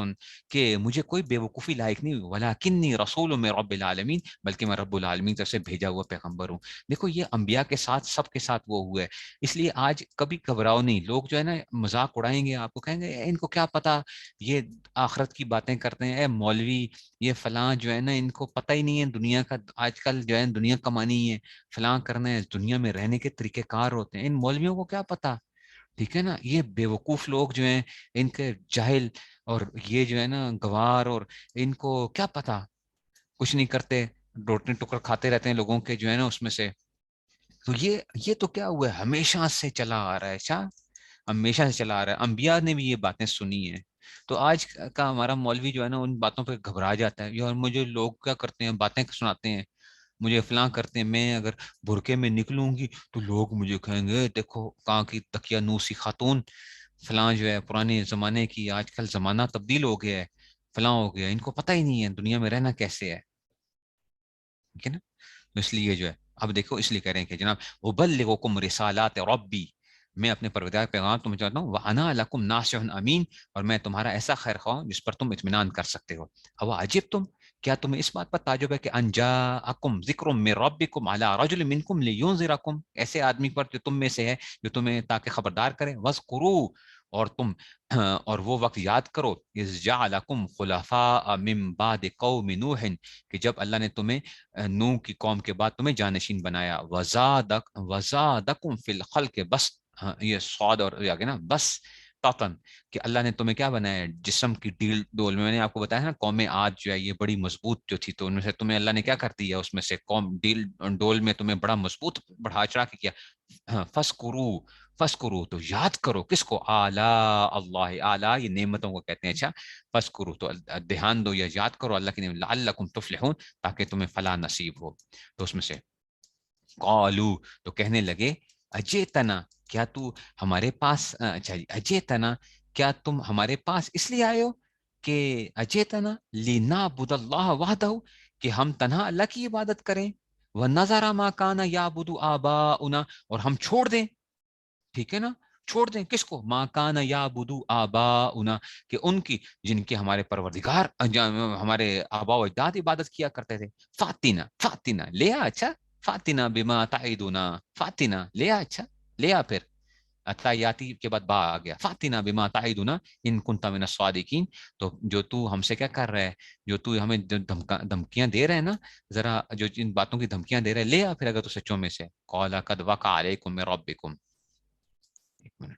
کہ مجھے کوئی بے وقوفی لائق نہیں، ولکنی رسول من رب العالمین، بلکہ میں رب العالمین طرف سے بھیجا ہوا پیغمبر ہوں. دیکھو یہ انبیاء کے ساتھ، سب کے ساتھ وہ ہوا ہے. اس لیے آج کبھی گھبراؤ نہیں. لوگ جو ہے نا مذاق اڑائیں گے، آپ کو کہیں گے ان کو کیا پتا، یہ آخرت کی باتیں کرتے ہیں، اے مولوی یہ فلاں جو ہے نا ان کو پتہ ہی نہیں ہے دنیا کا، آج کل جو ہے دنیا کمانی ہے، فلاں کرنا ہے، دنیا میں رہنے کے طریقہ کار ہوتے ہیں، ان مولویوں کو کیا پتا. ٹھیک ہے نا. یہ بے وقوف لوگ جو ہیں، ان کے جاہل، اور یہ جو ہے نا گوار، اور ان کو کیا پتا، کچھ نہیں کرتے، روٹی ٹکر کھاتے رہتے ہیں لوگوں کے جو ہے نا اس میں سے. تو یہ تو کیا ہوا ہے، ہمیشہ سے چلا آ رہا ہے. اچھا، ہمیشہ سے چلا آ رہا ہے، انبیاء نے بھی یہ باتیں سنی ہیں. تو آج کا ہمارا مولوی جو ہے نا ان باتوں پہ گھبرا جاتا ہے. اور مجھے لوگ کیا کرتے ہیں، باتیں سناتے ہیں، مجھے فلاں کرتے ہیں، میں اگر برقعے میں نکلوں گی تو لوگ مجھے کہیں گے دیکھو کہاں کی تکیہ نوسی خاتون، فلاں جو ہے پرانے زمانے کی، آج کل زمانہ تبدیل ہو گیا ہے، فلاں ہو گیا، ان کو پتہ ہی نہیں ہے دنیا میں رہنا کیسے ہے. ٹھیک ہے نا. تو اس لیے جو ہے اب دیکھو، اس لیے کہہ رہے ہیں کہ جناب ابلغکم رسالات ربی، میں اپنے پروردگار کا پیغام تمہیں چاہتا ہوں، وَأَنَا لَكُمْ نَاصِحٌ امین، اور میں تمہارا ایسا خیر خواہ ہوں جس پر تم اطمینان کر سکتے ہو. او عجب تم، کیا تمہیں اس بات پر تعجب ہے کہ ان جاءکم ذکر من ربکم علی رجل منکم لینذرکم، ایسے آدمی پر جو تم میں سے ہے، جو تمہیں تاکہ خبردار کرے. وَاذْكُرُوا، اور تم اور وہ وقت یاد کرو، اذ جعلکم خلفاء من بعد قوم نوح، کہ جب اللہ نے تمہیں نوح کی قوم کے بعد تمہیں جانشین بنایا. وزادکم فی الخلق بس، یہ صاد اور آگے نا بس طاقن، کہ اللہ نے تمہیں کیا بنایا، جسم کی ڈیل ڈول میں نے آپ کو بتایا نا قوم عاد جو ہے یہ بڑی مضبوط جو تھی، تو ان میں سے تمہیں اللہ نے کیا کر دیا، اس میں سے قوم ڈیل ڈول میں تمہیں بڑا مضبوط بڑھا چڑھا کے کیا. فسکرو، فسکرو تو یاد کرو، کس کو، آلہ اللہ، آلہ یہ نعمتوں کو کہتے ہیں. اچھا، فسکرو تو دھیان دو یا یاد کرو اللہ کی نعمت، لعلکم تفلحون، تاکہ تمہیں فلاح نصیب ہو. تو اس میں سے قالو، تو کہنے لگے، اجیتنا، کیا تو ہمارے پاس، اچھا جی، اجیتنا، کیا تم ہمارے پاس اس لیے آئے ہو کہ اجیتنا لنعبد اللہ وحدہ، کہ ہم تنہا اللہ کی عبادت کریں، وَنَذَرَ مَا كَانَ يَعْبُدُ آبَاؤُنَا، اور ہم چھوڑ دیں، ٹھیک ہے نا، چھوڑ دیں کس کو، ما کان یعبد آباؤنا، کہ ان کی جن کے ہمارے پروردگار ہمارے آبا و اجداد عبادت کیا کرتے تھے. فاتنا، فاتنا لیا، اچھا، فاتنا بما تعیدنا، فاتنا لیا، اچھا لیا، پھر اتایاتی کے بعد با آ گیا، فاتنا بما تعیدنا ان کنت من الصادقین. تو جو تو ہم سے کیا کر رہا ہے، جو تو ہمیں دھمکیاں دے رہے ہیں نا، ذرا جو جن باتوں کی دھمکیاں دے رہے ہیں لے آ پھر، اگر تو سچوں میں سے. قال قد وقع علیکم من ربکم. ایک منٹ.